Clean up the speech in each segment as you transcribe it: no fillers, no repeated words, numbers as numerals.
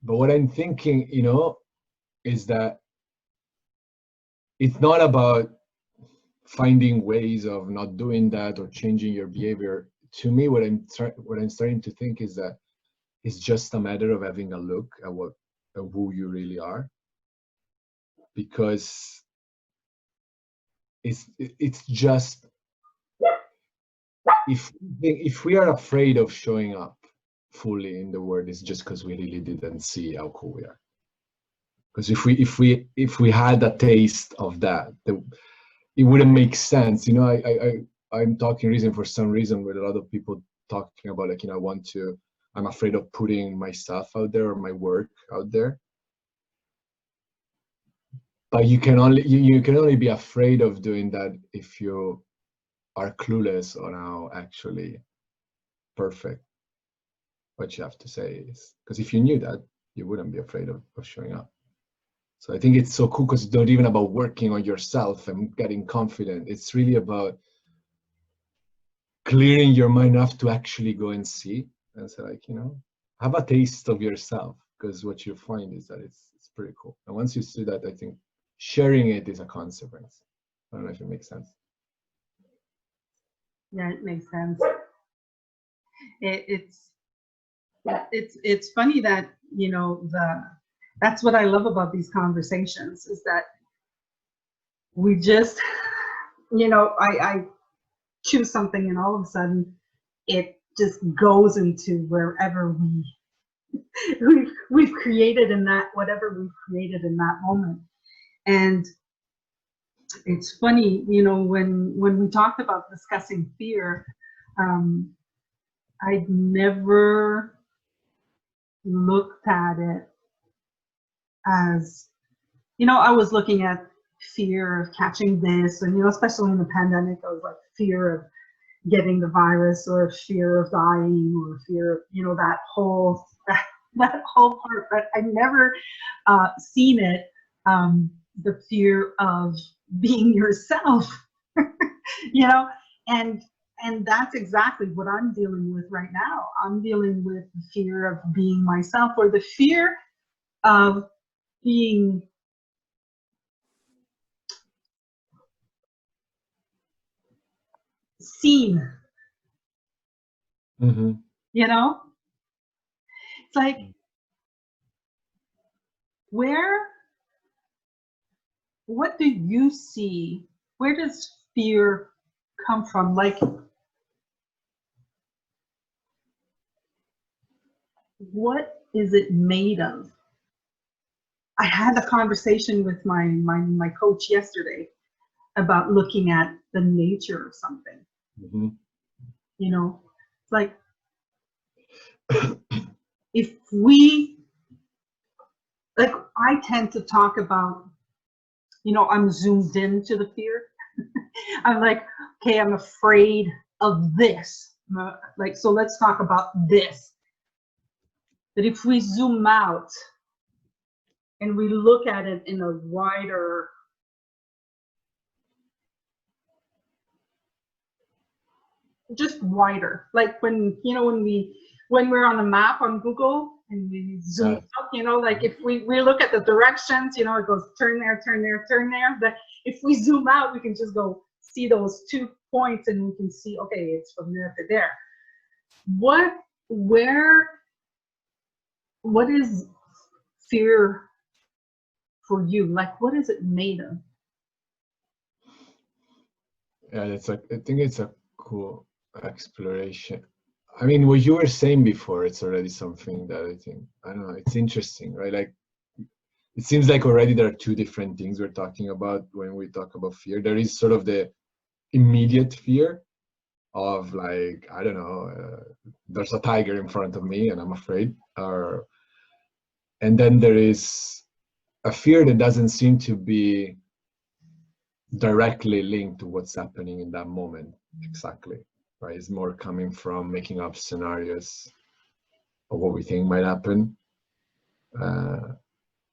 But what I'm thinking, is that it's not about finding ways of not doing that or changing your behavior. To me, what I'm starting to think is that it's just a matter of having a look at who you really are, because it's just, if we are afraid of showing up fully in the world, it's just because we really didn't see how cool we are. Because if we had a taste of that, it wouldn't make sense. I'm talking reason for some reason with a lot of people talking about, like, I'm afraid of putting myself out there or my work out there. But you can only be afraid of doing that if you are clueless on how actually perfect what you have to say is. Because if you knew that, you wouldn't be afraid of showing up. So I think it's so cool, because it's not even about working on yourself and getting confident. It's really about clearing your mind enough to actually go and see and say, like, have a taste of yourself, because what you find is that it's pretty cool. And once you see that, I think sharing it is a consequence. I don't know if it makes sense. Yeah, it makes sense. It's funny that, that's what I love about these conversations, is that we just, I choose something and all of a sudden it just goes into wherever we've created in that, whatever we've created in that moment. And it's funny, when we talked about discussing fear, I'd never looked at it as, I was looking at fear of catching this, and especially in the pandemic, I was like, fear of getting the virus, or fear of dying, or fear of that whole part. But I never seen it, the fear of being yourself. And that's exactly what I'm dealing with right now. I'm dealing with the fear of being myself, or the fear of being seen. Mm-hmm. It's like, what do you see? Where does fear come from? Like, what is it made of? I had a conversation with my coach yesterday about looking at the nature of something. Mm-hmm. It's like, if we, like, I tend to talk about, I'm zoomed into the fear. I'm like, okay, I'm afraid of this. Like, so let's talk about this. But if we zoom out and we look at it in a wider, just wider, like when we're on a map on Google and we zoom out, like if we look at the directions, it goes turn there, turn there, turn there. But if we zoom out, we can just go see those 2 points and we can see, okay, it's from there to there. What is fear for you? Like, what is it made of? Yeah, I think it's a cool exploration. I mean, what you were saying before, it's already something that I don't know, it's interesting, right? Like, it seems like already there are two different things we're talking about when we talk about fear. There is sort of the immediate fear of, like, I don't know, there's a tiger in front of me and I'm afraid, and then there is a fear that doesn't seem to be directly linked to what's happening in that moment exactly, right? It's more coming from making up scenarios of what we think might happen. And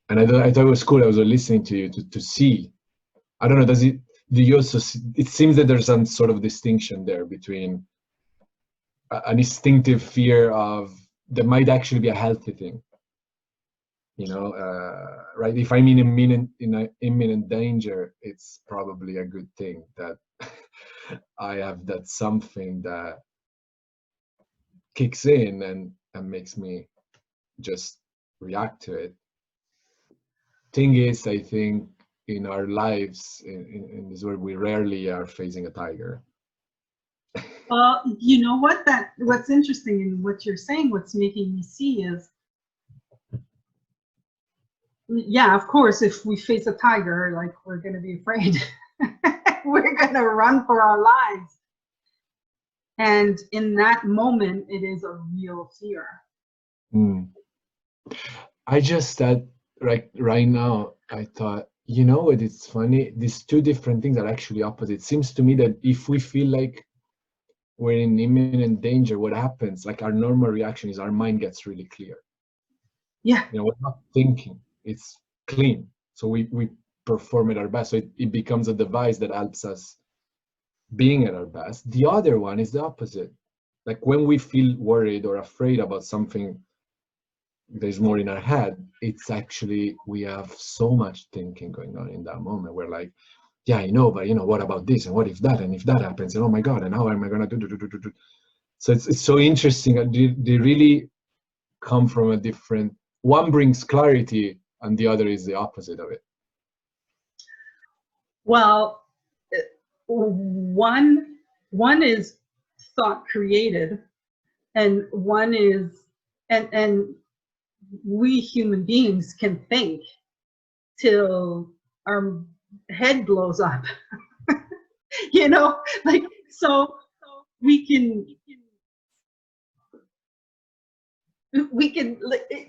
I thought it was cool. I was listening to you to see. I don't know. Do you also see, it seems that there's some sort of distinction there between an instinctive fear of that might actually be a healthy thing, You know, right? If I'm in imminent danger, it's probably a good thing that I have that something that kicks in and makes me just react to it. Thing is, I think in our lives in this world, we rarely are facing a tiger. You know what? What's interesting in what you're saying, what's making me see is, yeah, of course, if we face a tiger, like, we're going to be afraid. We're going to run for our lives. And in that moment, it is a real fear. I just thought, right now, I thought, you know what, it's funny, these two different things are actually opposite. It seems to me that if we feel like we're in imminent danger, what happens, like, our normal reaction is our mind gets really clear. Yeah. You know, we're not thinking, it's clean. So we perform at our best. So it becomes a device that helps us being at our best. The other one is the opposite. Like, when we feel worried or afraid about something, there's more in our head, it's actually, we have so much thinking going on in that moment. We're like, yeah, I know, but what about this, and what if that, and if that happens, and oh my god, and how am I gonna do. So it's so interesting. They really come from a different, one brings clarity and the other is the opposite of it. Well, one is thought created, and one is, and we human beings can think till our head blows up. Like, so we can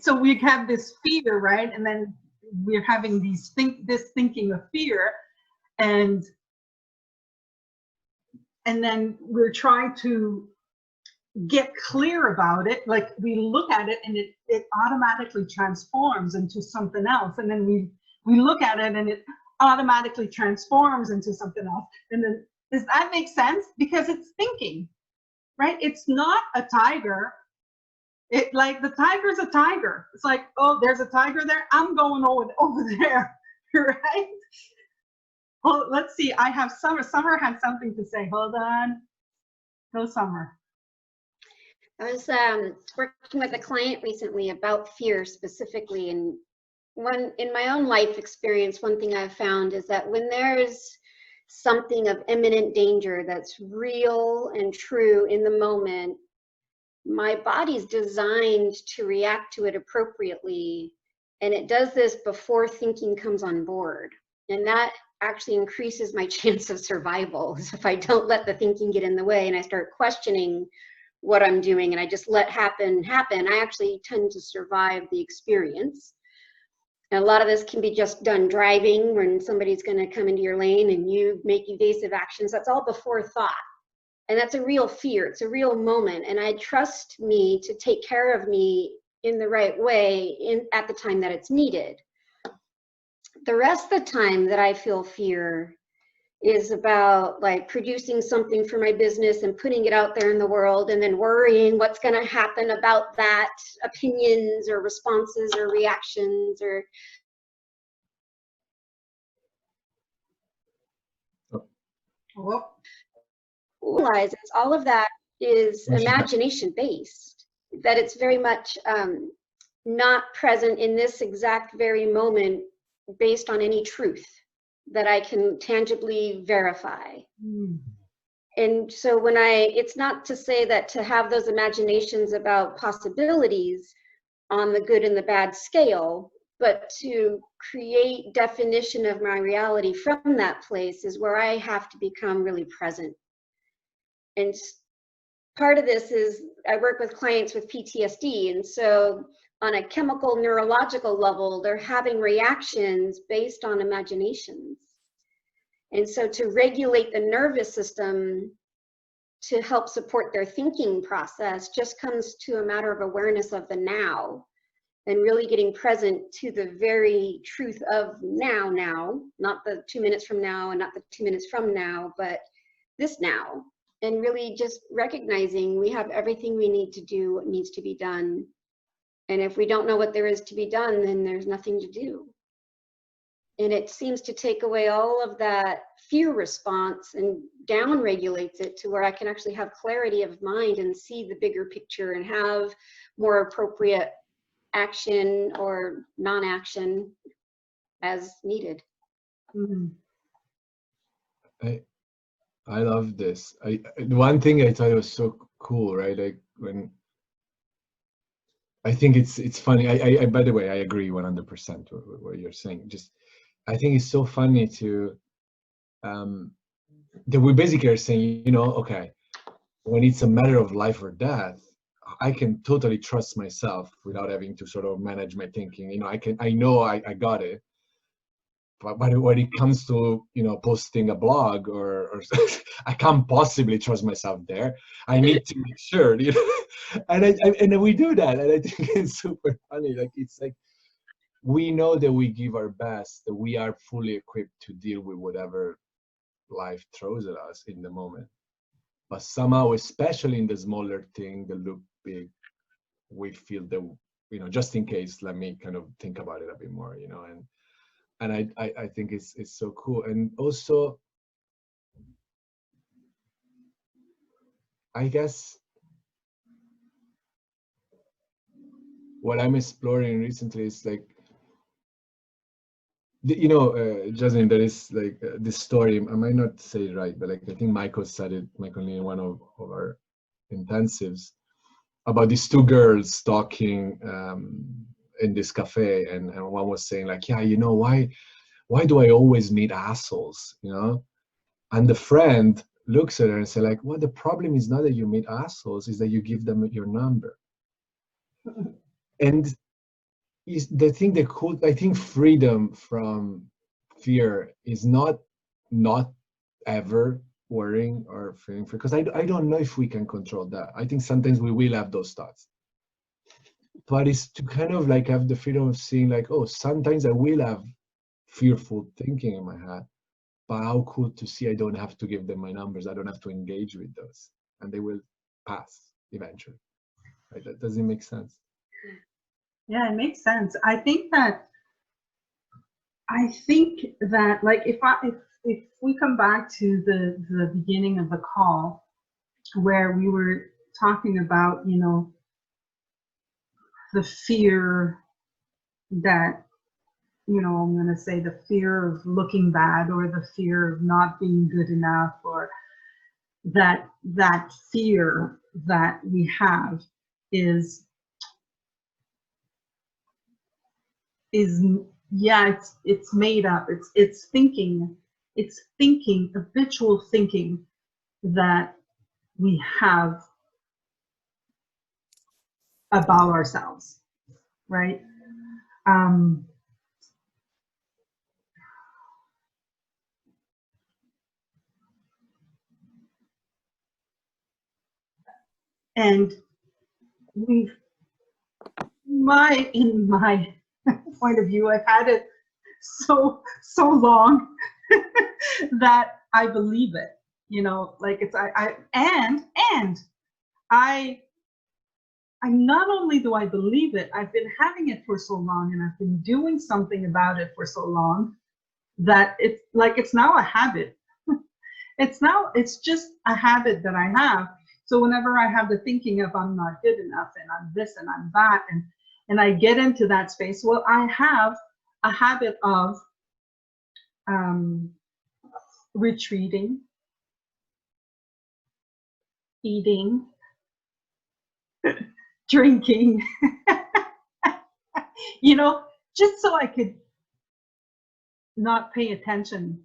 so we have this fear, right? And then we're having this thinking of fear, and then we're trying to get clear about it. Like, we look at it and it automatically transforms into something else, and then we look at it and it automatically transforms into something else. And then, does that make sense? Because it's thinking, right? It's not a tiger. Like, the tiger's a tiger. It's like, oh, there's a tiger there, I'm going over there. Right? Well, let's see, I have Summer had something to say. Hold on. Go, Summer. I was working with a client recently about fear specifically, and in my own life experience, one thing I've found is that when there's something of imminent danger that's real and true in the moment, my body's designed to react to it appropriately, and it does this before thinking comes on board. And that actually increases my chance of survival. If I don't let the thinking get in the way and I start questioning what I'm doing and I just let happen, I actually tend to survive the experience. And a lot of this can be just done driving, when somebody's going to come into your lane and you make evasive actions. That's all before thought. And that's a real fear. It's a real moment. And I trust me to take care of me in the right way at the time that it's needed. The rest of the time that I feel fear is about, like, producing something for my business and putting it out there in the world, and then worrying what's going to happen about that, opinions or responses or reactions or. Realizes all of that is imagination based, that it's very much not present in this exact very moment based on any truth that I can tangibly verify. And so it's not to say that to have those imaginations about possibilities on the good and the bad scale, but to create definition of my reality from that place is where I have to become really present. And part of this is I work with clients with PTSD, and so on a chemical neurological level, they're having reactions based on imaginations. And so to regulate the nervous system to help support their thinking process just comes to a matter of awareness of the now, and really getting present to the very truth of now, not the 2 minutes from now and not the 2 minutes from now, but this now. And really just recognizing we have everything we need to do what needs to be done And if we don't know what there is to be done, then there's nothing to do. And it seems to take away all of that fear response and down regulates it to where I can actually have clarity of mind and see the bigger picture and have more appropriate action or non-action as needed. Mm-hmm. I love this. One thing I thought was so cool, right? Like when I think it's funny. I by the way, I agree 100% with what you're saying. Just I think it's so funny to that we basically are saying, you know, okay, when it's a matter of life or death, I can totally trust myself without having to sort of manage my thinking. You know, I know I got it. But when it comes to, you know, posting a blog or I can't possibly trust myself there. I need to make sure, you know, and we do that, and I think it's super funny. Like it's like we know that we give our best, that we are fully equipped to deal with whatever life throws at us in the moment. But somehow, especially in the smaller thing that look big, we feel that, you know, just in case, let me kind of think about it a bit more, you know, and I think it's so cool. And also, I guess what I'm exploring recently is like, you know, Jasmine, there is like this story, I might not say it right, but like I think Michael said it, Michael in one of our intensives, about these two girls talking in this cafe, and one was saying like, yeah, you know, why do I always meet assholes, you know? And the friend looks at her and say like, well, the problem is not that you meet assholes, is that you give them your number. And is the thing that could, I think freedom from fear is not ever worrying or fearing, because I don't know if we can control that. I think sometimes we will have those thoughts, but it's to kind of like have the freedom of seeing like, oh, sometimes I will have fearful thinking in my head, but how cool to see I don't have to give them my numbers. I don't have to engage with those, and they will pass eventually. Right? That doesn't make sense. Yeah, it makes sense. I think that like if we come back to the beginning of the call where we were talking about, you know, the fear that, you know, I'm going to say the fear of looking bad, or the fear of not being good enough, or that fear that we have is yeah, it's made up. It's thinking, habitual thinking that we have about ourselves, right? And in my point of view, I've had it so long that I believe it, you know, like it's, I not only do I believe it, I've been having it for so long, and I've been doing something about it for so long that it's like, it's now a habit. It's just a habit that I have. So whenever I have the thinking of I'm not good enough and I'm this and I'm that, and I get into that space, well, I have a habit of retreating, eating, drinking, you know, just so I could not pay attention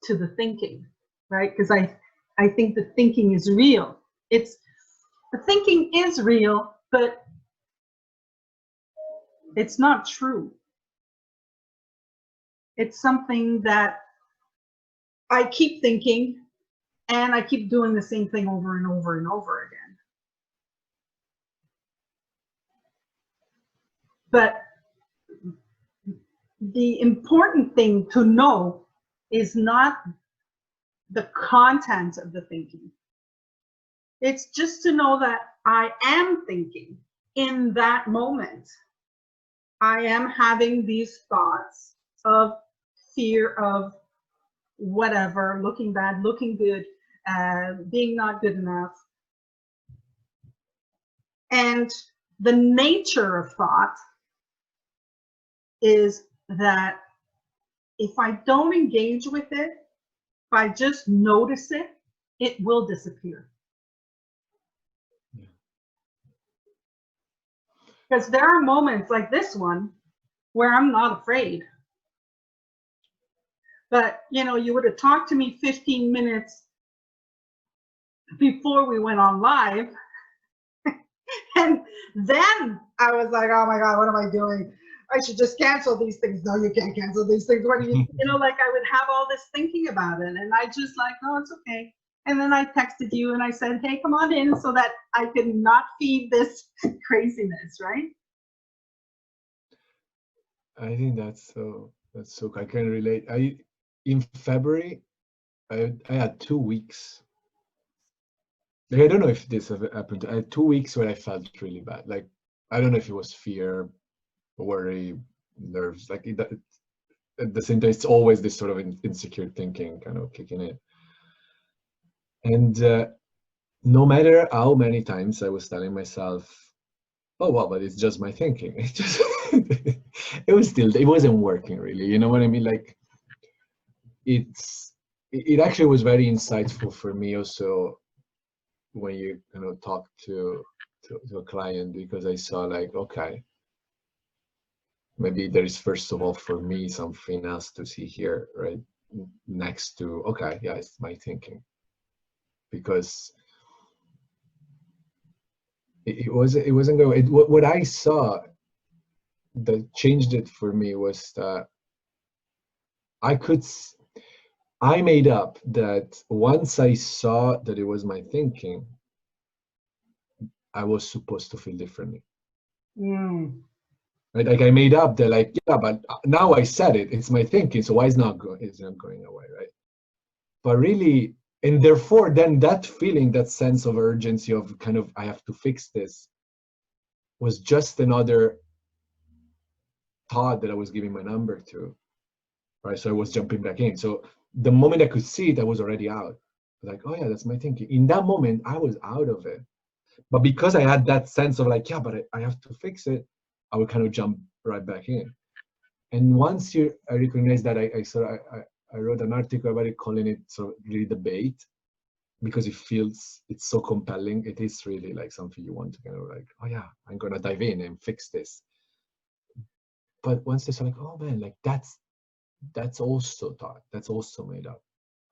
to the thinking, right? Because I think the thinking is real. The thinking is real, but it's not true. It's something that I keep thinking, and I keep doing the same thing over and over and over again. But the important thing to know is not the content of the thinking. It's just to know that I am thinking in that moment. I am having these thoughts of fear of whatever, looking bad, looking good, being not good enough. And the nature of thought is that if I don't engage with it, if I just notice it, it will disappear. Because there are moments like this one where I'm not afraid. But, you know, you would have talked to me 15 minutes before we went on live. And then I was like, oh my God, what am I doing? I should just cancel these things. No, you can't cancel these things. What do you, you know, like I would have all this thinking about it. And I just like, no, it's okay. And then I texted you and I said, hey, come on in so that I can not feed this craziness, right? I think that's so I can relate. In February, I had 2 weeks. Like, I don't know if this ever happened. I had 2 weeks where I felt really bad. Like, I don't know if it was fear, worry, nerves. Like at the same time, it's always this sort of insecure thinking kind of kicking in. And no matter how many times I was telling myself, oh well, but it's just my thinking. It just it wasn't working really. You know what I mean? Like it actually was very insightful for me also when you talk to a client, because I saw like, okay, maybe there is first of all for me something else to see here, right? Next to, okay, yeah, it's my thinking. Because it wasn't going. What I saw that changed it for me was that I made up that once I saw that it was my thinking, I was supposed to feel differently. Right? Like I made up that, like, yeah, but now I said it, it's my thinking, so why it's not going away, right? But really, and therefore then that feeling, that sense of urgency of kind of I have to fix this, was just another thought that I was giving my number to, right? So I was jumping back in. So the moment I could see it, I was already out. Like, oh yeah, that's my thinking. In that moment, I was out of it. But because I had that sense of like, yeah, but I have to fix it, I would kind of jump right back in. And once I recognized that, I wrote an article about it, calling it sort of really debate, because it's so compelling. It is really like something you want to kind of like, oh yeah, I'm gonna dive in and fix this. But once they saw like, oh man, like that's also thought, that's also made up.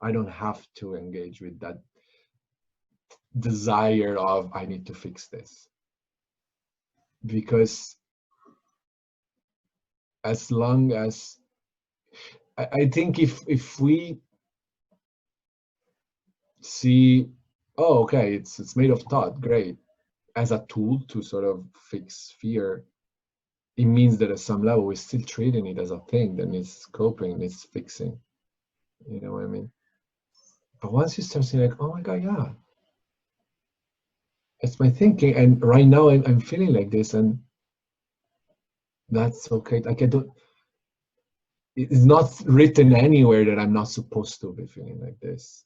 I don't have to engage with that desire of I need to fix this, because as long as I think if we see, oh okay, it's made of thought, great, as a tool to sort of fix fear, it means that at some level we're still treating it as a thing that needs coping, needs fixing. You know what I mean? But once you start saying like, oh my God, yeah, it's my thinking, and right now I'm feeling like this, and that's okay. Like it's not written anywhere that I'm not supposed to be feeling like this.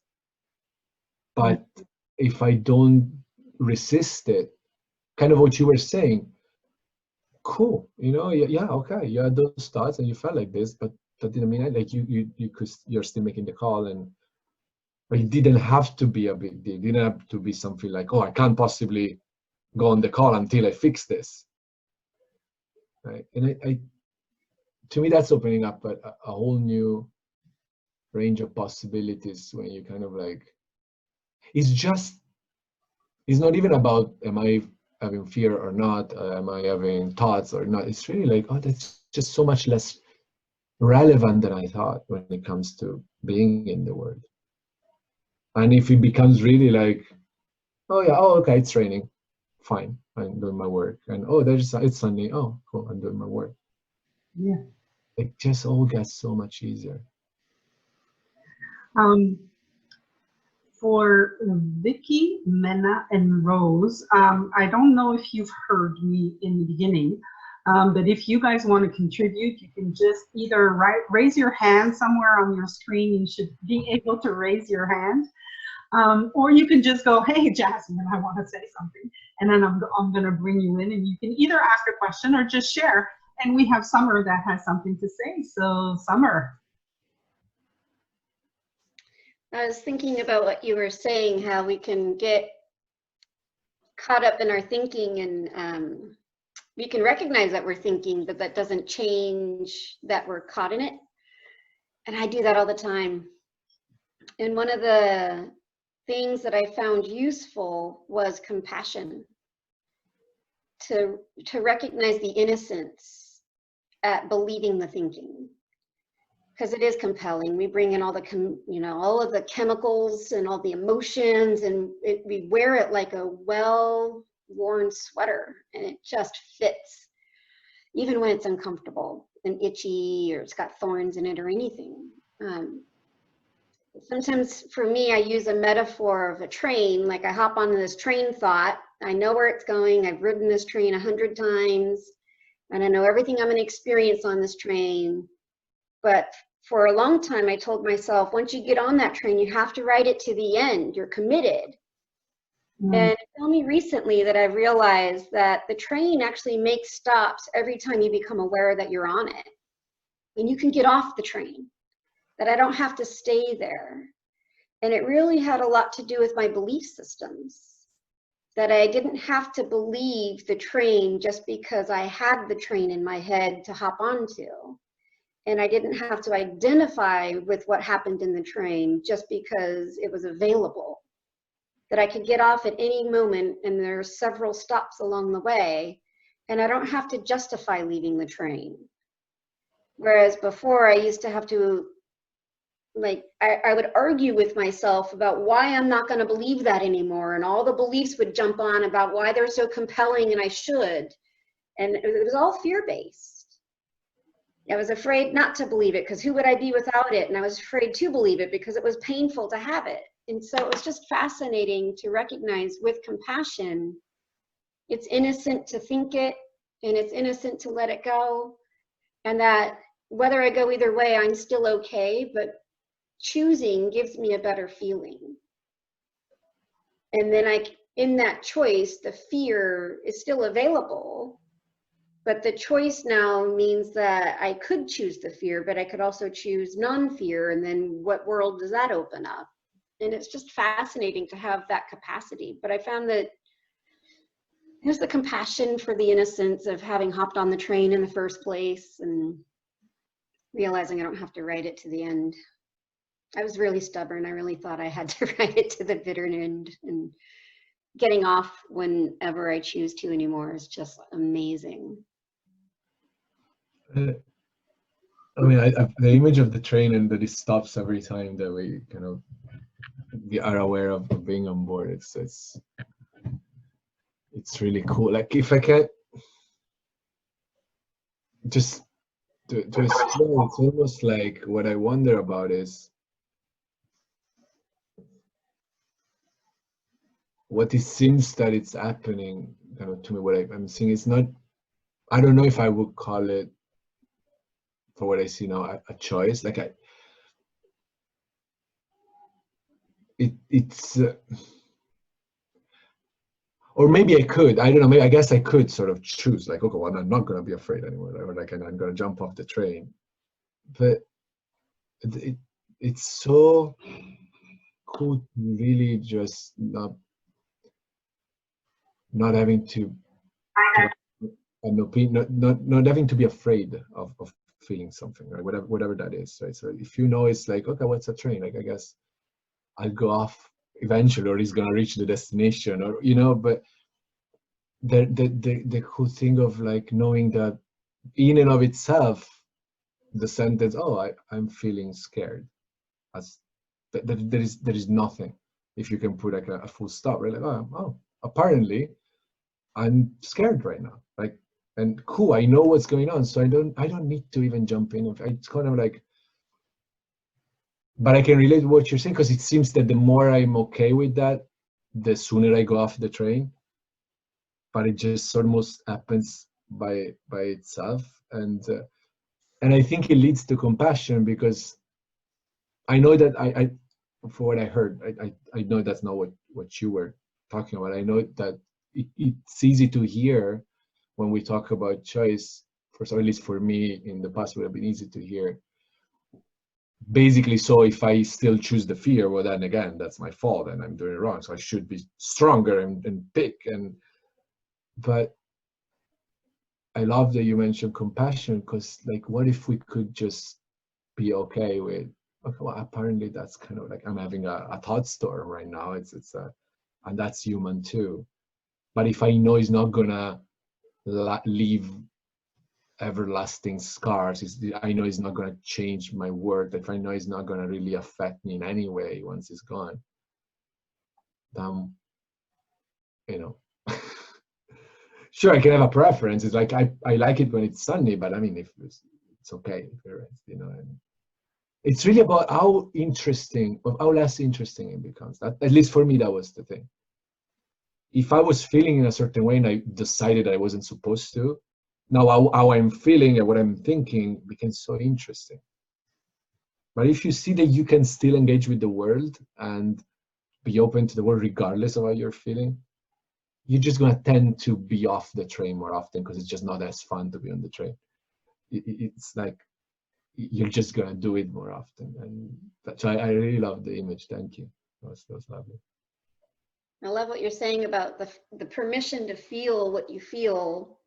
But if I don't resist it, kind of what you were saying, cool, yeah, okay, you had those thoughts and you felt like this, but that didn't mean like you're still making the call, and it didn't have to be a big deal. It didn't have to be something like, oh, I can't possibly go on the call until I fix this, right? And I to me, that's opening up a whole new range of possibilities when you kind of like, it's not even about, am I having fear or not? Am I having thoughts or not? It's really like, oh, that's just so much less relevant than I thought when it comes to being in the world. And if it becomes really like, oh yeah, oh okay, it's raining, fine, I'm doing my work. And oh, it's sunny, oh cool, I'm doing my work. Yeah. It just all gets so much easier. For Vicky, Mena, and Rose, I don't know if you've heard me in the beginning, But if you guys want to contribute, you can just either raise your hand somewhere on your screen. You should be able to raise your hand. Or you can just go, hey, Jasmine, I want to say something. And then I'm going to bring you in, and you can either ask a question or just share. And we have Summer that has something to say. So, Summer. I was thinking about what you were saying, how we can get caught up in our thinking, and we can recognize that we're thinking, but that doesn't change that we're caught in it. And I do that all the time. And one of the things that I found useful was compassion, to recognize the innocence at believing the thinking, because it is compelling. We bring in all the all of the chemicals and all the emotions, and we wear it like a well-worn sweater, and it just fits, even when it's uncomfortable and itchy, or it's got thorns in it or anything. Sometimes for me, I use a metaphor of a train. Like, I hop onto this train thought, I know where it's going, I've ridden this train 100 times, and I know everything I'm going to experience on this train. But for a long time, I told myself, once you get on that train, you have to ride it to the end. You're committed. And it's only recently that I've realized that the train actually makes stops every time you become aware that you're on it. And you can get off the train, that I don't have to stay there. And it really had a lot to do with my belief systems, that I didn't have to believe the train just because I had the train in my head to hop onto. And I didn't have to identify with what happened in the train just because it was available. That I could get off at any moment, and there are several stops along the way, and I don't have to justify leaving the train. Whereas before, I used to have to, like, I would argue with myself about why I'm not going to believe that anymore, and all the beliefs would jump on about why they're so compelling and I should. And it was all fear-based. I was afraid not to believe it because who would I be without it? And I was afraid to believe it because it was painful to have it. And so it was just fascinating to recognize with compassion, it's innocent to think it, and it's innocent to let it go. And that whether I go either way, I'm still okay, but choosing gives me a better feeling. And then in that choice, the fear is still available, but the choice now means that I could choose the fear, but I could also choose non-fear. And then what world does that open up? And it's just fascinating to have that capacity. But I found that there's the compassion for the innocence of having hopped on the train in the first place and realizing I don't have to ride it to the end. I was really stubborn. I really thought I had to ride it to the bitter end, and getting off whenever I choose to anymore is just amazing. I mean, the image of the train and that it stops every time that we kind of are aware of being on board. It's really cool. Like, if I can just to explain, it's almost like what I wonder about is what it seems that it's happening kind of to me. What I'm seeing is not, I don't know if I would call it, for what I see now, a choice. Like it's or maybe I could, I don't know, maybe I guess I could sort of choose, like, okay, well, I'm not going to be afraid anymore, or like I'm going to jump off the train. But it's so cool, really, just not having to an opinion, not having to be afraid of feeling something, right? Whatever that is, right? So if you know it's like, okay, what's a train? Like, I guess I'll go off eventually, or he's gonna reach the destination, or but the cool thing of like knowing that in and of itself, the sentence, oh, I'm feeling scared, as there is nothing. If you can put like a full stop, right? Like, oh, apparently I'm scared right now, like, and cool, I know what's going on, so I don't need to even jump in. It's kind of like, but I can relate to what you're saying, because it seems that the more I'm okay with that, the sooner I go off the train. But it just almost happens by itself, and I think it leads to compassion, because I know that I for what I heard, I know that's not what you were talking about. I know that it's easy to hear when we talk about choice, or at least for me in the past, it would have been easy to hear. Basically, so if I still choose the fear, well, then again, that's my fault and I'm doing it wrong. So I should be stronger and pick. But I love that you mentioned compassion, because like, what if we could just be okay with, okay, well, apparently that's kind of like, I'm having a thought storm right now. And that's human too. But if I know it's not gonna leave everlasting scars, I know it's not gonna change my work, if I know it's not gonna really affect me in any way once it's gone, then, you know, sure, I can have a preference. It's like, I like it when it's sunny, but I mean, if it's okay if it rains, you know. And it's really about how interesting, or how less interesting it becomes. That, at least for me, that was the thing. If I was feeling in a certain way and I decided I wasn't supposed to, now how I'm feeling and what I'm thinking became so interesting. But if you see that you can still engage with the world and be open to the world regardless of how you're feeling, you're just going to tend to be off the train more often, because it's just not as fun to be on the train. It's like you're just going to do it more often. And so I really love the image. Thank you. That was lovely. I love what you're saying about the permission to feel what you feel,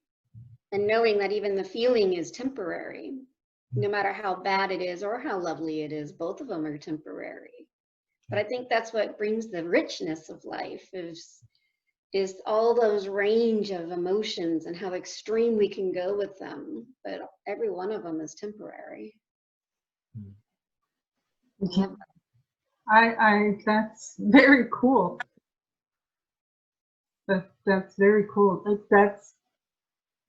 and knowing that even the feeling is temporary, no matter how bad it is or how lovely it is. Both of them are temporary. But I think that's what brings the richness of life, is all those range of emotions and how extreme we can go with them. But every one of them is temporary. Yeah. I that's very cool. That's very cool. Like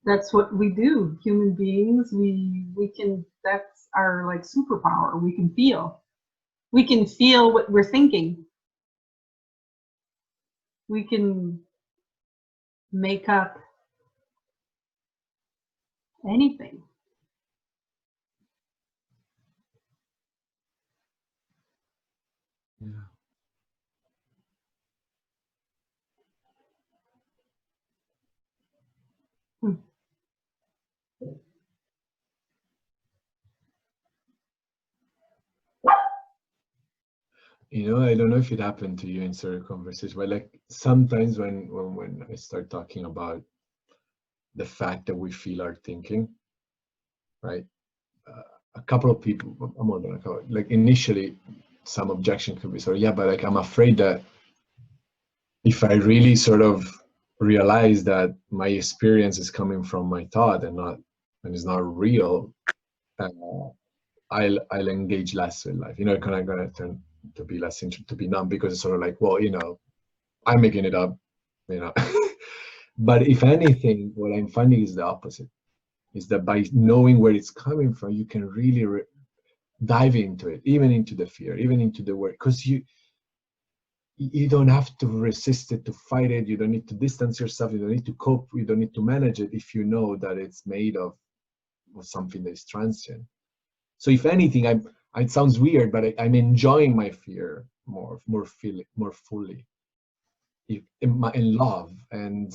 that's what we do. Human beings, we can, that's our like superpower. We can feel. We can feel what we're thinking. We can make up anything. Yeah. Hmm. You know, I don't know if it happened to you in certain conversations, but like sometimes when I start talking about the fact that we feel our thinking, right? A couple of people, more than a couple, like initially, some objection could be sort of, yeah, but like I'm afraid that if I really sort of realize that my experience is coming from my thought and it's not real, uh, I'll engage less with life. You know, kind of gonna turn to be less interested, to be numb, because it's sort of like, well, you know, I'm making it up, you know. But if anything, what I'm finding is the opposite. Is that by knowing where it's coming from, you can really dive into it, even into the fear, even into the word, because you don't have to resist it, to fight it. You don't need to distance yourself. You don't need to cope. You don't need to manage it if you know that it's made of something that is transient. So if anything, it sounds weird, but I'm enjoying my fear more fully, in love and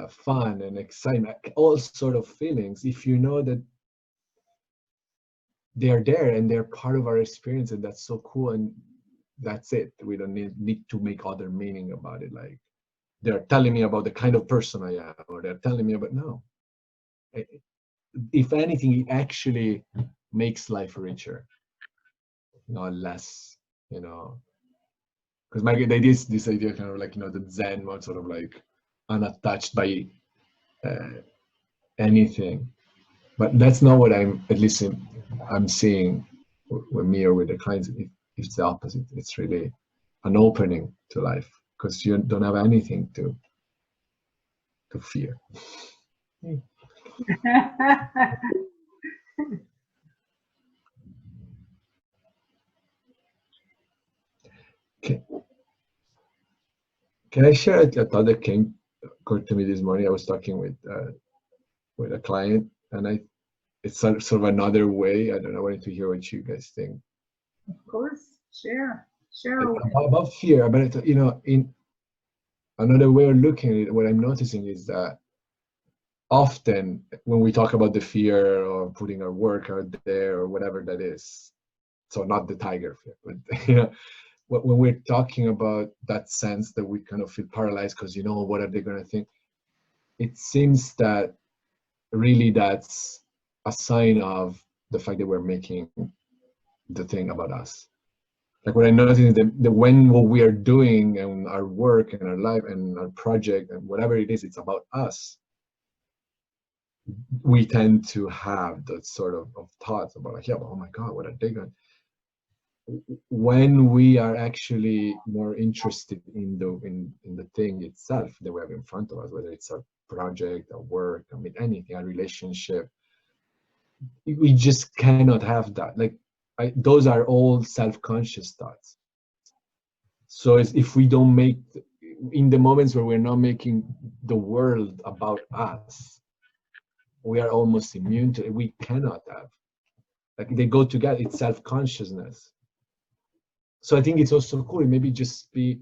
fun and excitement, all sort of feelings. If you know that they're there and they're part of our experience, and that's so cool, and that's it. We don't need to make other meaning about it, like they're telling me about the kind of person I am, or they're telling me about, no. If anything, it actually makes life richer, not less, you know. Because they this idea kind of like, you know, the Zen mode, sort of like unattached by anything. But that's not what I'm seeing with me or with the clients. It's the opposite. It's really an opening to life, because you don't have anything to fear. Can I share a thought that occurred to me this morning? I was talking with with a client, and it's sort of another way. I don't know. I wanted to hear what you guys think. Of course, share away. About fear. But in another way of looking at it, what I'm noticing is that often when we talk about the fear of putting our work out there or whatever that is, so not the tiger fear, but when we're talking about that sense that we kind of feel paralyzed because what are they going to think, it seems that really that's a sign of the fact that we're making the thing about us. Like what I noticed is that when what we are doing and our work and our life and our project and whatever it is, it's about us, we tend to have that sort of thoughts about like, yeah, but oh my God, what are they going? When we are actually more interested in the thing itself that we have in front of us, whether it's a project, a work, I mean anything, a relationship, we just cannot have that. Like those are all self-conscious thoughts. So if we don't make, in the moments where we're not making the world about us, we are almost immune to it. We cannot have. Like they go together, it's self-consciousness. So I think it's also cool, maybe just be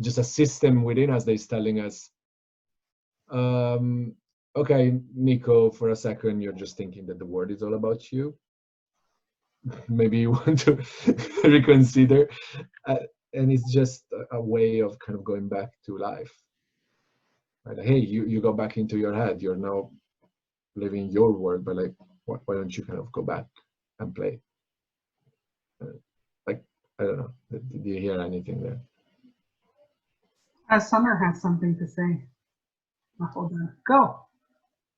just a system within us that is telling us, okay, Nico, for a second, you're just thinking that the world is all about you. Maybe you want to reconsider. And it's just a way of kind of going back to life. Right? Like, hey, you go back into your head. You're now living your world, but like, why don't you kind of go back and play? Like, I don't know. Did you hear anything there? Summer has something to say. Hold on. Go.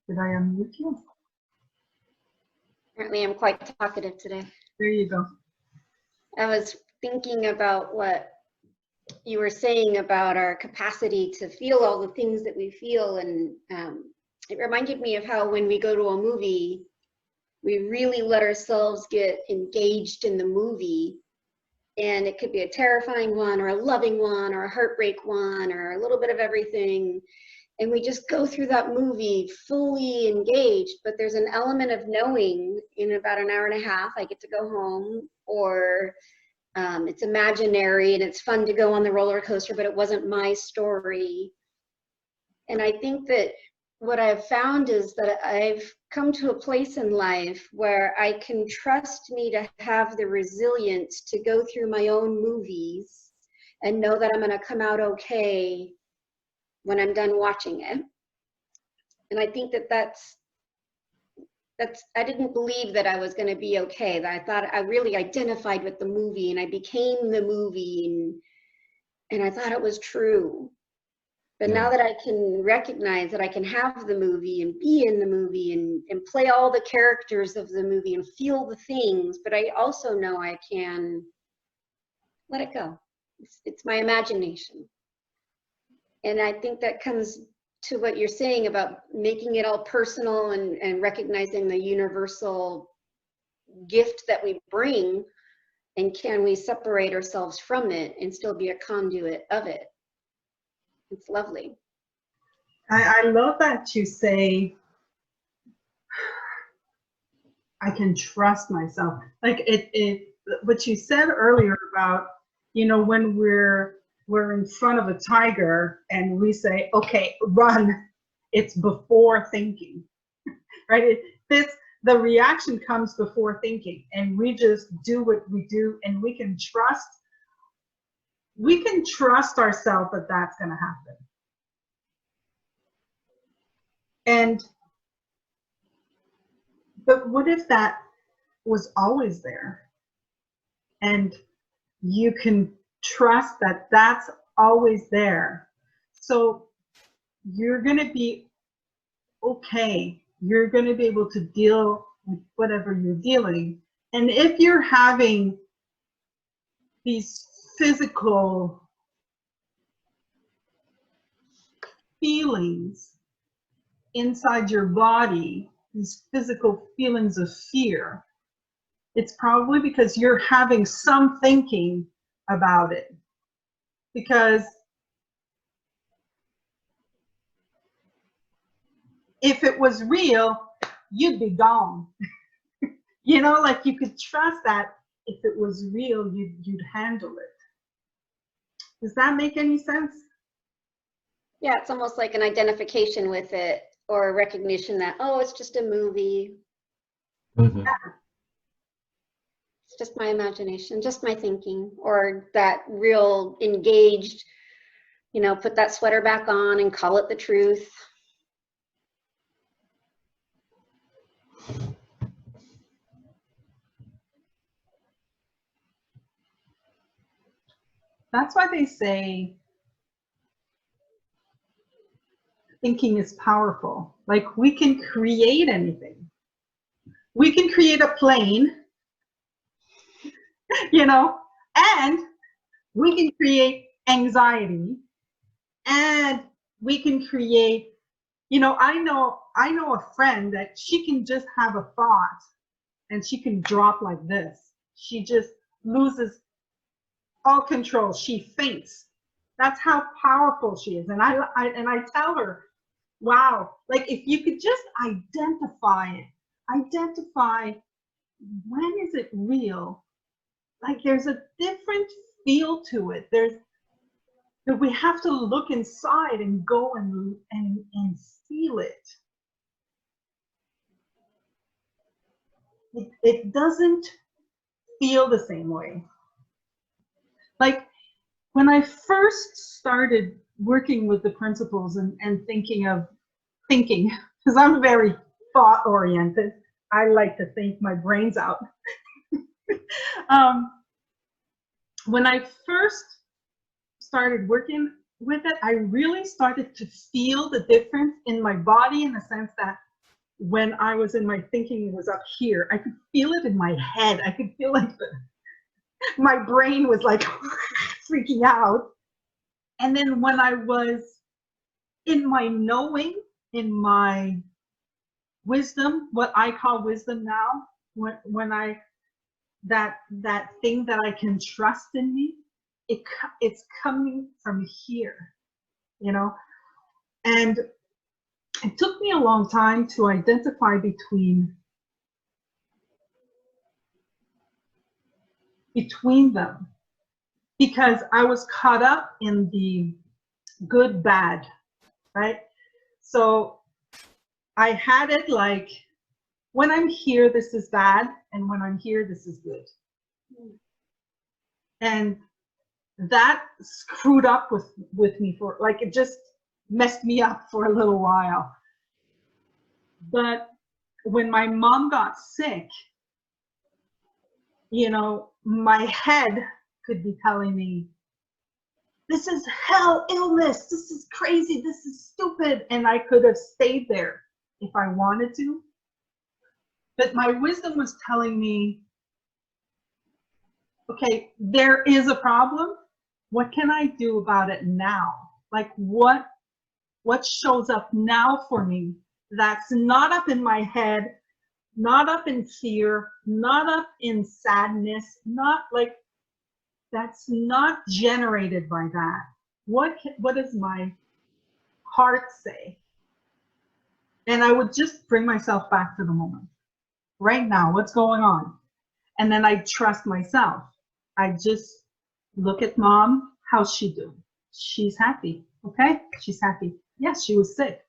Did I unmute you? Apparently I'm quite talkative today. There you go. I was thinking about what you were saying about our capacity to feel all the things that we feel, and it reminded me of how when we go to a movie, we really let ourselves get engaged in the movie, and it could be a terrifying one or a loving one or a heartbreak one or a little bit of everything, and we just go through that movie fully engaged. But there's an element of knowing in about an hour and a half I get to go home, or it's imaginary and it's fun to go on the roller coaster, but it wasn't my story. And I think that what I've found is that I've come to a place in life where I can trust me to have the resilience to go through my own movies and know that I'm going to come out okay when I'm done watching it. And I think that that's I didn't believe that I was going to be okay. I thought I really identified with the movie and I became the movie, and I thought it was true. But now that I can recognize that I can have the movie and be in the movie and play all the characters of the movie and feel the things, but I also know I can let it go. It's my imagination. And I think that comes to what you're saying about making it all personal and recognizing the universal gift that we bring, and can we separate ourselves from it and still be a conduit of it. It's lovely. I love that you say I can trust myself. Like what you said earlier about, when we're in front of a tiger and we say, okay, run, it's before thinking, right? The reaction comes before thinking, and we just do what we do, and we can trust ourselves that that's going to happen. But what if that was always there, and you can trust that that's always there? So you're going to be okay. You're going to be able to deal with whatever you're dealing. And if you're having these physical feelings inside your body, these physical feelings of fear, it's probably because you're having some thinking about it. Because if it was real, you'd be gone. You know, like you could trust that if it was real, you'd handle it. Does that make any sense? Yeah, it's almost like an identification with it, or a recognition that, oh, it's just a movie. Mhm. It's just my imagination, just my thinking, or that real engaged, you know, put that sweater back on and call it the truth. That's why they say thinking is powerful. Like we can create anything. We can create a plane, you know, and we can create anxiety, and we can create, you know, I know a friend that she can just have a thought and she can drop like this. She just loses all control. She faints. That's how powerful she is. And I tell her, wow, like if you could just identify it, identify when is it real? Like there's a different feel to it. There's that we have to look inside and go and feel it. It doesn't feel the same way. Like when I first started working with the principles and thinking, because I'm very thought oriented. I like to think my brains out. When I first started working with it, I really started to feel the difference in my body, in the sense that when I was in my thinking, it was up here. I could feel it in my head. I could feel like my brain was like freaking out. And then when I was in my knowing, in my wisdom, what I call wisdom now, when I that thing that I can trust in me, it's coming from here, you know. And it took me a long time to identify between them, because I was caught up in the good bad, right? So I had it like, when I'm here, this is bad, and when I'm here, this is good. And that screwed up with me for, like, it just messed me up for a little while. But when my mom got sick, you know, my head could be telling me, this is hell, illness, this is crazy, this is stupid. And I could have stayed there if I wanted to. But my wisdom was telling me, okay, there is a problem. What can I do about it now? Like what shows up now for me that's not up in my head, not up in fear, not up in sadness, not like, that's not generated by that. What does my heart say? And I would just bring myself back to the moment. Right now, what's going on? And then I trust myself. I just look at mom, how's she doing? She's happy, okay? She's happy. Yes, she was sick,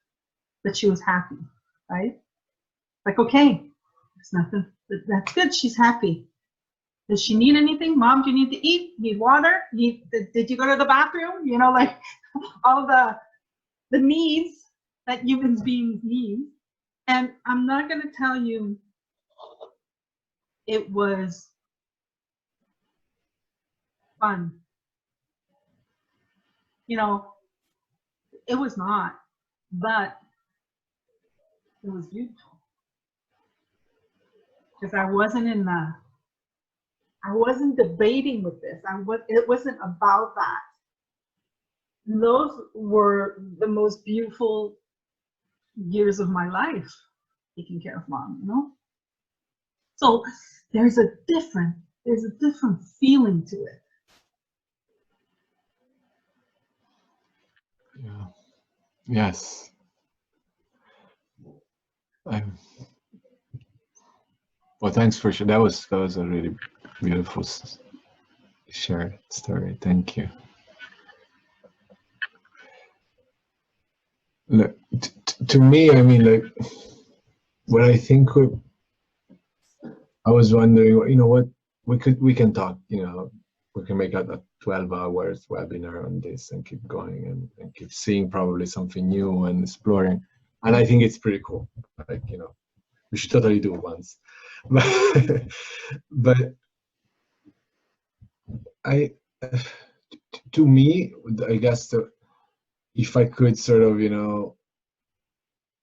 but she was happy, right? Like, okay, there's nothing, that's good, she's happy. Does she need anything? Mom, do you need to eat? Need water? Did you go to the bathroom? You know, like all the needs that human beings need. And I'm not going to tell you it was fun. You know, it was not, but it was beautiful. Because I wasn't debating with this. It wasn't about that. Those were the most beautiful years of my life, taking care of mom, you know? So there's a different feeling to it. Yeah. Yes. I'm, well, thanks for sure. That was a really beautiful shared story. Thank you. Look, to me, I mean, like, what I think I was wondering, you know, what we can talk, you know, we can make a 12 hours webinar on this and keep going and keep seeing probably something new and exploring. And I think it's pretty cool. Like, you know, we should totally do it once. But to me, I guess if I could sort of, you know,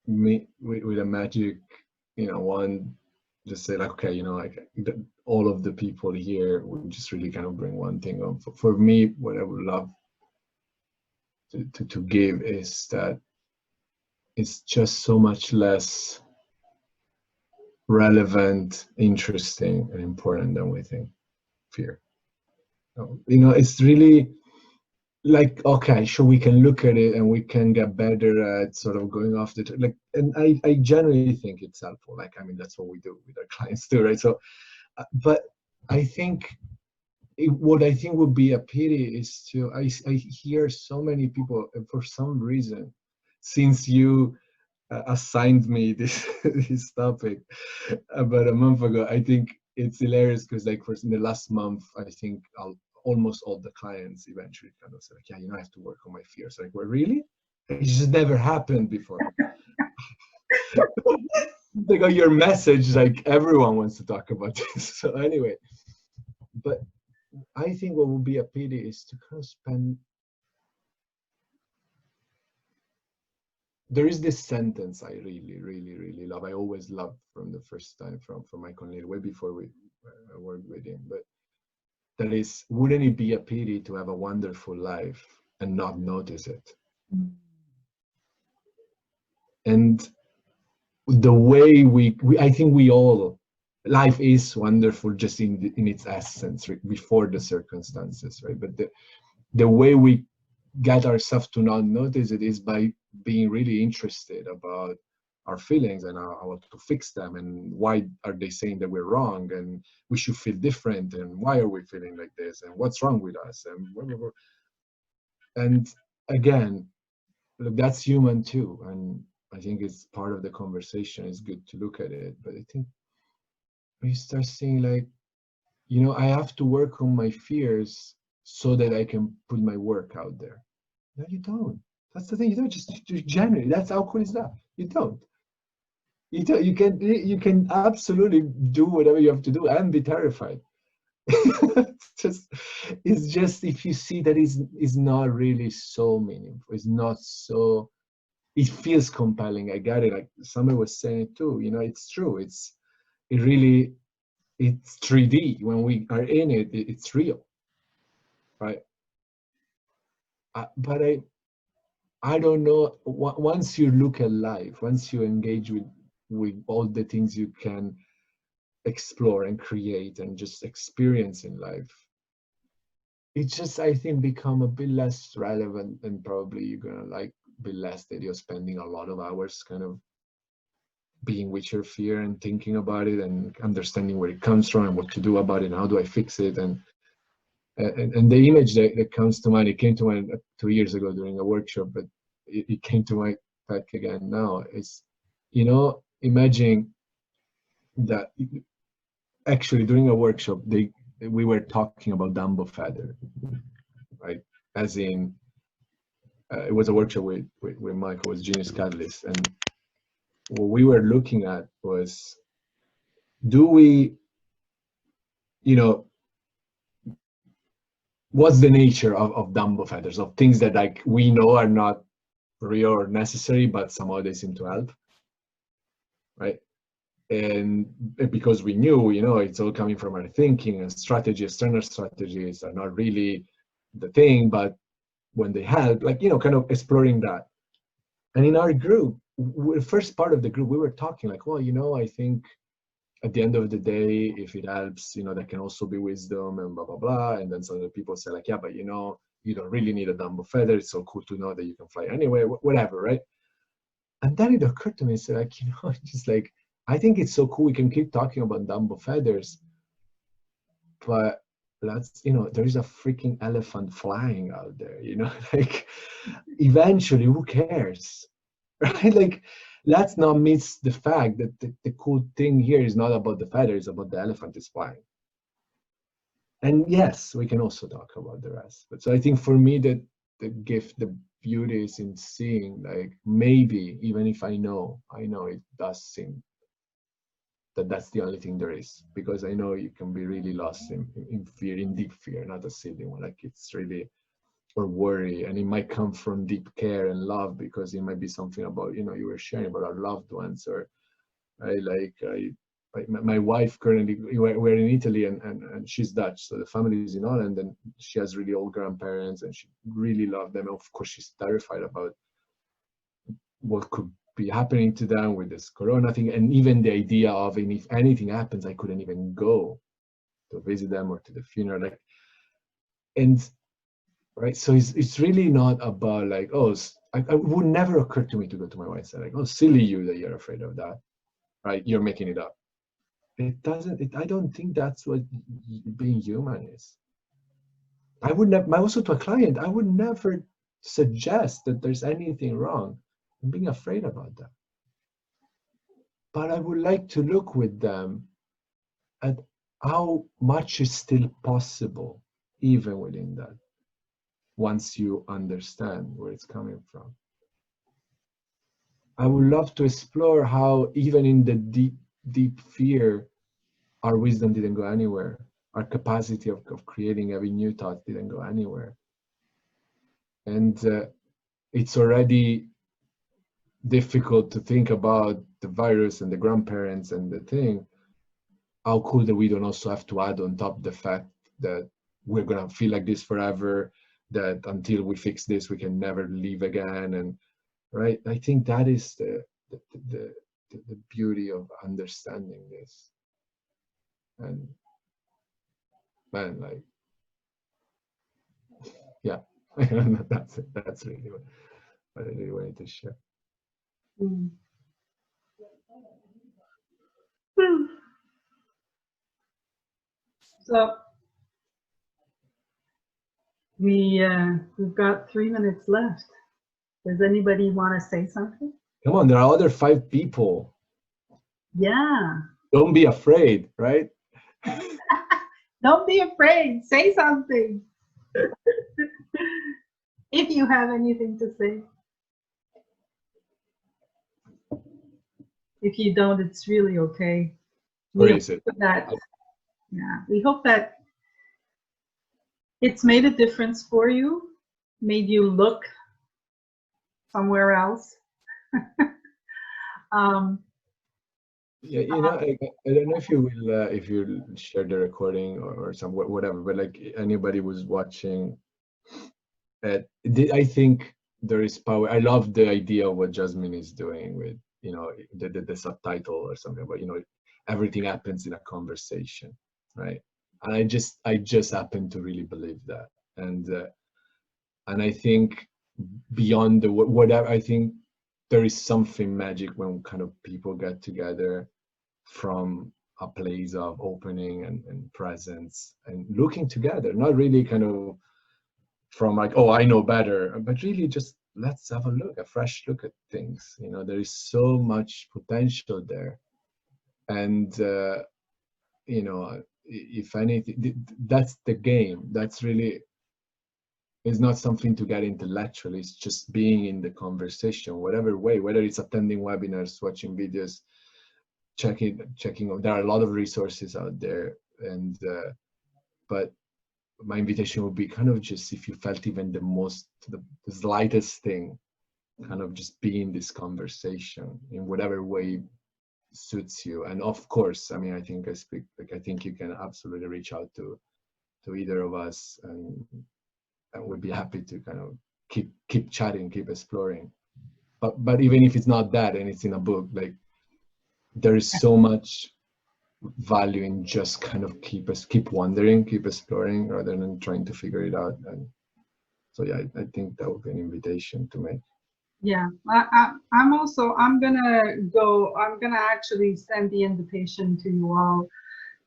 with a magic, you know, one, just say like, okay, you know, like all of the people here would just really kind of bring one thing on. For me, what I would love to give is that it's just so much less relevant, interesting, and important than we think. Fear. You know, it's really like, okay, sure, we can look at it and we can get better at sort of going off the like, and I genuinely think it's helpful. Like, I mean, that's what we do with our clients too, right? So, but I think what I think would be a pity is to I hear so many people, and for some reason, since you assigned me this this topic about a month ago, I think it's hilarious because like in the last month, I think almost all the clients eventually kind of said, like, yeah, you know, I have to work on my fears. Like, well, really? It just never happened before. They got your message, like everyone wants to talk about this. So anyway, but I think what would be a pity is to kind of spend. There is this sentence I really, really, really love. I always loved from the first time from Michael Neal, way before we worked with him. But that is, wouldn't it be a pity to have a wonderful life and not notice it? And the way I think we all, life is wonderful just in its essence, right? Before the circumstances, right? But the way we get ourselves to not notice it is by being really interested about our feelings and how to fix them, and why are they saying that we're wrong and we should feel different, and why are we feeling like this, and what's wrong with us, and blah, blah, blah. And again, look, that's human too, and I think it's part of the conversation. It's good to look at it, but I think when you start seeing like, you know, I have to work on my fears so that I can put my work out there. No, you don't. That's the thing. You don't just generally. That's how cool is that? You don't. You don't. You can absolutely do whatever you have to do and be terrified. it's just if you see that is not really so meaningful. It's not so. It feels compelling. I get it. Like somebody was saying it too. You know, it's true. It's 3D. When we are in it, it's real, right? But I don't know. Once you look at life, once you engage with all the things you can explore and create and just experience in life, it just, I think, become a bit less relevant, and probably you're gonna like be less that you're spending a lot of hours kind of being with your fear and thinking about it and understanding where it comes from and what to do about it and how do I fix it. And the image that comes to mind, it came to mind 2 years ago during a workshop, but it came to my back again now, is, you know, imagine that actually during a workshop, we were talking about Dumbo feather, right? As in, it was a workshop with Michael, was Genius Catalyst, and what we were looking at was, do we, you know, what's the nature of Dumbo feathers, of things that like we know are not real or necessary, but somehow they seem to help, right? And because we knew, you know, it's all coming from our thinking, and external strategies are not really the thing, but when they help, like, you know, kind of exploring that. And in our group, the first part of the group, we were talking like, well, you know, I think at the end of the day, if it helps, you know, that can also be wisdom and blah, blah, blah. And then some other people say like, yeah, but you know, you don't really need a Dumbo feather. It's so cool to know that you can fly anyway, whatever, right? And then it occurred to me, so like, you know, just like, I think it's so cool. We can keep talking about Dumbo feathers, but let's, you know, there is a freaking elephant flying out there, you know, like eventually, who cares, right? Like, let's not miss the fact that the cool thing here is not about the feather, it's about the elephant is flying. And yes, we can also talk about the rest. But so I think for me that the gift, the beauty is in seeing, like, maybe even if I know it does seem that that's the only thing there is, because I know you can be really lost in fear, in deep fear, not a silly one, like it's really, or worry, and it might come from deep care and love, because it might be something about, you know, you were sharing about our loved ones, or my wife currently, we're in Italy, and she's Dutch, so the family is in Holland, and she has really old grandparents, and she really loved them. Of course, she's terrified about what could be happening to them with this corona thing, and even the idea of, and if anything happens, I couldn't even go to visit them or to the funeral, like, and right, so it's really not about like, oh, I would never occur to me to go to my wife and say like, oh, silly you that you're afraid of that, right? You're making it up. It doesn't. I don't think that's what being human is. I would never. Also, to a client, I would never suggest that there's anything wrong in being afraid about that. But I would like to look with them at how much is still possible, even within that, once you understand where it's coming from. I would love to explore how, even in the deep fear, our wisdom didn't go anywhere. Our capacity of creating every new thought didn't go anywhere. And it's already difficult to think about the virus and the grandparents and the thing. How cool that we don't also have to add on top the fact that we're gonna feel like this forever, that until we fix this, we can never leave again. And right, I think that is the beauty of understanding this. And man, like, yeah, that's it. That's really what I really wanted to share. Mm. So we've got 3 minutes left. Does anybody want to say something? Come on, there are other 5 people. Yeah. Don't be afraid, right? Don't be afraid. Say something. If you have anything to say. If you don't, it's really okay. Or is it? We hope that it's made a difference for you, made you look somewhere else. Yeah, you know, I don't know if you will, if you share the recording or some whatever, but like anybody was watching, I think there is power. I love the idea of what Jasmine is doing with, you know, the subtitle or something, but you know, everything happens in a conversation, right? And I just happen to really believe that, and I think beyond the whatever, I think there is something magic when kind of people get together from a place of opening and presence and looking together, not really kind of from like, oh, I know better, but really just let's have a fresh look at things. You know, there is so much potential there. And, you know, if anything, that's the game. That's really, it's not something to get intellectual. It's just being in the conversation, whatever way, whether it's attending webinars, watching videos, checking. There are a lot of resources out there, and but my invitation would be kind of just, if you felt even the slightest thing, kind of just be in this conversation in whatever way suits you. And of course, I mean, I think I think you can absolutely reach out to either of us, and we'd be happy to kind of keep chatting, keep exploring. But even if it's not that and it's in a book, like, there is so much value in just kind of keep wondering, keep exploring, rather than trying to figure it out. And so yeah, I think that would be an invitation to make. Yeah, I'm gonna actually send the invitation to you all,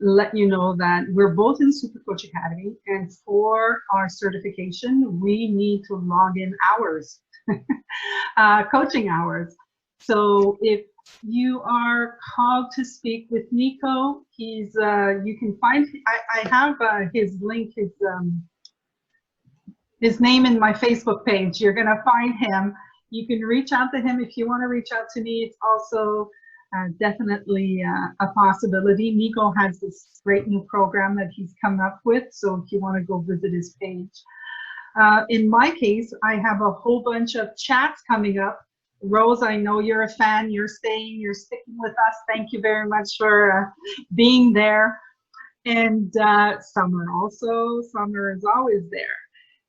let you know that we're both in Super Coach Academy, and for our certification, we need to log in hours, coaching hours. So if you are called to speak with Nico, he's, you can find, I have his link, his name in my Facebook page. You're gonna find him. You can reach out to him if you want to reach out to me. It's also definitely a possibility. Nico has this great new program that he's come up with, so if you want to go visit his page. In my case, I have a whole bunch of chats coming up. Rose, I know you're a fan. You're staying. You're sticking with us. Thank you very much for being there. And Summer also. Summer is always there.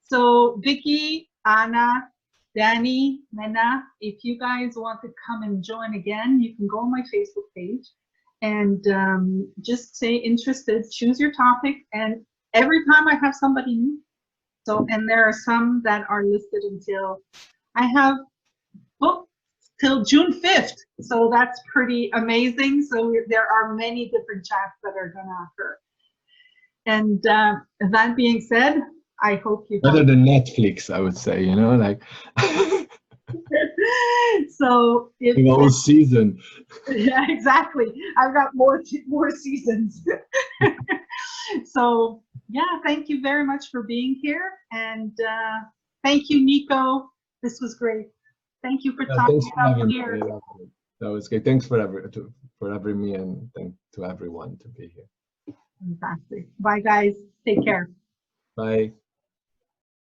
So Vicky, Anna, Danny, Mena, if you guys want to come and join again, you can go on my Facebook page and just say interested, choose your topic, and every time I have somebody new. So, and there are some that are listed until, I have booked till June 5th. So that's pretty amazing. So there are many different chats that are gonna occur. And that being said, I hope you Better than Netflix, I would say, you know, like so if the whole season. Yeah, exactly. I've got more seasons. So yeah, thank you very much for being here, and thank you, Nico. This was great. Thank you for talking Thanks for about having me. fear. That was great. Thanks for having me, and thank to everyone to be here. Fantastic. Bye, guys. Take care. Bye.